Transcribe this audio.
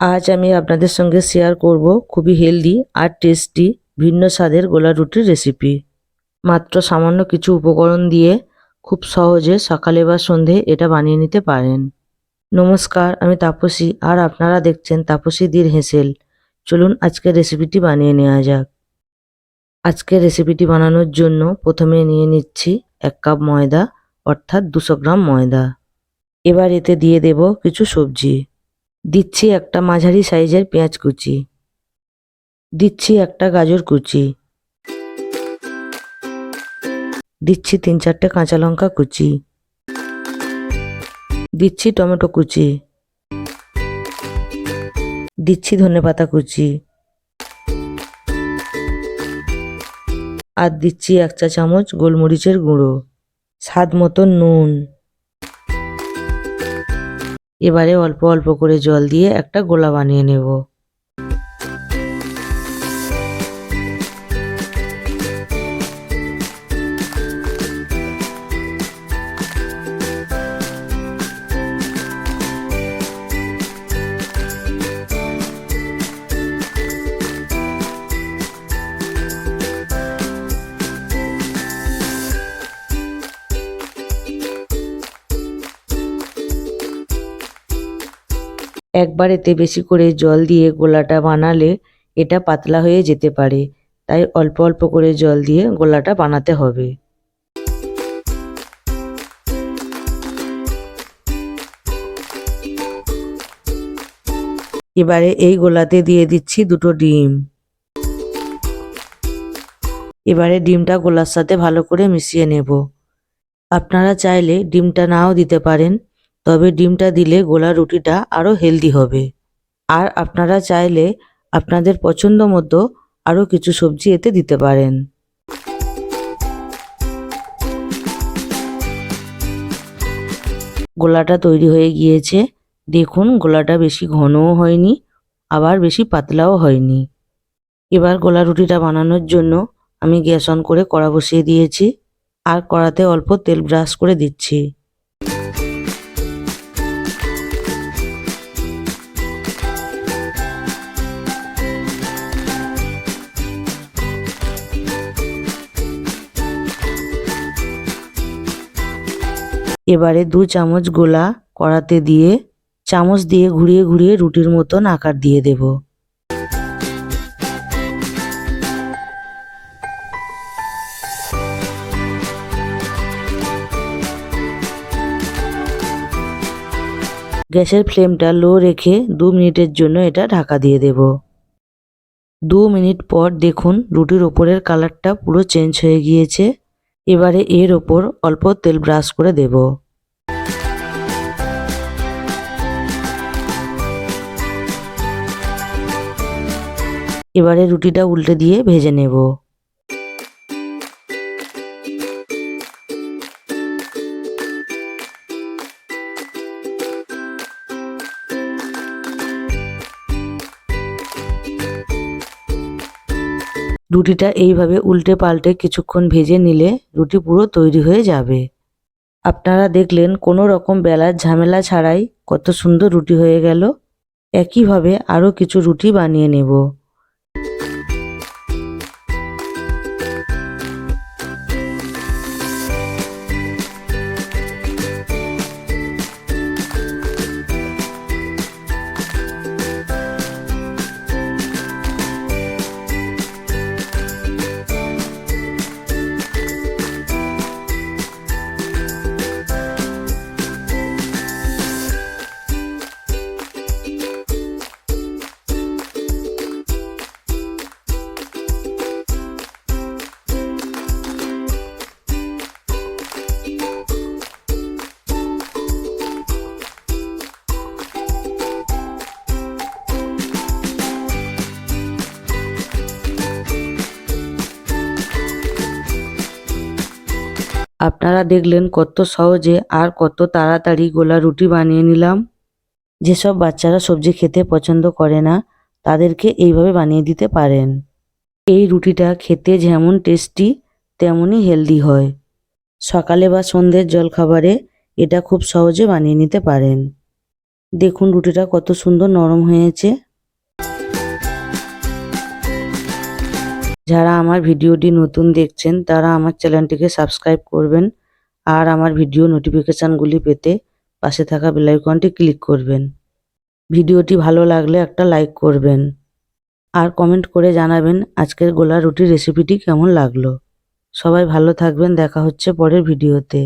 আজ আমি আপনাদের সঙ্গে শেয়ার করব খুবই হেলদি আর টেস্টি ভিন্ন স্বাদের গোলা রুটির রেসিপি। মাত্র সামান্য কিছু উপকরণ দিয়ে খুব সহজে সকালে বা সন্ধে এটা বানিয়ে নিতে পারেন। নমস্কার, আমি তাপসী আর আপনারা দেখছেন তাপসী দির হেসেল। চলুন আজকের রেসিপিটি বানিয়ে নেওয়া যাক। আজকের রেসিপিটি বানানোর জন্য প্রথমে নিয়ে নিচ্ছি 1 কাপ ময়দা অর্থাৎ 200 গ্রাম ময়দা। এবার এতে দিয়ে দেব কিছু সবজি। দিচ্ছি একটা মাঝারি সাইজের পেঁয়াজ কুচি, দিচ্ছি একটা গাজর কুচি, দিচ্ছি 3-4টে কাঁচা লঙ্কা কুচি, দিচ্ছি টমেটো কুচি, দিচ্ছি ধনেপাতা কুচি আর দিচ্ছি 1 চা চামচ গোলমরিচের গুঁড়ো, স্বাদ মতো নুন। এবারে অল্প অল্প করে জল দিয়ে একটা গোলা বানিয়ে নেব। একবার এতে বেশি করে জল দিয়ে গোলাটা বানালে এটা পাতলা হয়ে যেতে পারে, তাই অল্প অল্প করে জল দিয়ে গোলাটা বানাতে হবে। এবারে এই গোলাতে দিয়ে দিচ্ছি 2টো ডিম। এবারে ডিমটা গোলার সাথে ভালো করে মিশিয়ে নেব। আপনারা চাইলে ডিমটা নাও দিতে পারেন, তবে ডিমটা দিলে গোলা রুটিটা আরও হেলদি হবে। আর আপনারা চাইলে আপনাদের পছন্দ মতো আরও কিছু সবজি এতে দিতে পারেন। গোলাটা তৈরি হয়ে গিয়েছে। দেখুন গোলাটা বেশি ঘনও হয়নি আবার বেশি পাতলাও হয়নি। এবার গোলা রুটিটা বানানোর জন্য আমি গ্যাস অন করে কড়া বসিয়ে দিয়েছি আর কড়াতে অল্প তেল ব্রাশ করে দিচ্ছি। এবারে 2 চামচ গোলা কড়াতে দিয়ে চামচ দিয়ে ঘুরিয়ে ঘুরিয়ে রুটির মতন আকার দিয়ে দেব। গ্যাসের ফ্লেমটা লো রেখে 2 মিনিটের জন্য এটা ঢাকা দিয়ে দেব। 2 মিনিট পর দেখুন রুটির ওপরের কালারটা পুরো চেঞ্জ হয়ে গিয়েছে। এবারে এর ওপর অল্প তেল ব্রাশ করে দেব। এবারে রুটিটা উল্টে দিয়ে ভেজে নেব। রুটিটা এইভাবে উল্টে পাল্টে কিছুক্ষণ ভেজে নিলে রুটি পুরো তৈরি হয়ে যাবে। আপনারা দেখলেন কোনো রকম বেলার ঝামেলা ছাড়াই কত সুন্দর রুটি হয়ে গেল। একইভাবে আরও কিছু রুটি বানিয়ে নেব। আপনারা দেখলেন কত সহজে আর কত তাড়াতাড়ি গোলা রুটি বানিয়ে নিলাম। যেসব বাচ্চারা সবজি খেতে পছন্দ করে না তাদেরকে এইভাবে বানিয়ে দিতে পারেন। এই রুটিটা খেতে যেমন টেস্টি তেমনই হেলদি হয়। সকালে বা সন্ধ্যের জলখাবারে এটা খুব সহজে বানিয়ে নিতে পারেন। দেখুন রুটিটা কত সুন্দর নরম হয়েছে। যারা আমার ভিডিওটি নতুন দেখছেন তারা আমার চ্যানেলটিকে সাবস্ক্রাইব করবেন আর আমার ভিডিও নোটিফিকেশনগুলি পেতে পাশে থাকা বেল আইকনটি ক্লিক করবেন। ভিডিওটি ভালো লাগলে একটা লাইক করবেন আর কমেন্ট করে জানাবেন আজকের গোলা রুটির রেসিপিটি কেমন লাগলো। সবাই ভালো থাকবেন, দেখা হচ্ছে পরের ভিডিওতে।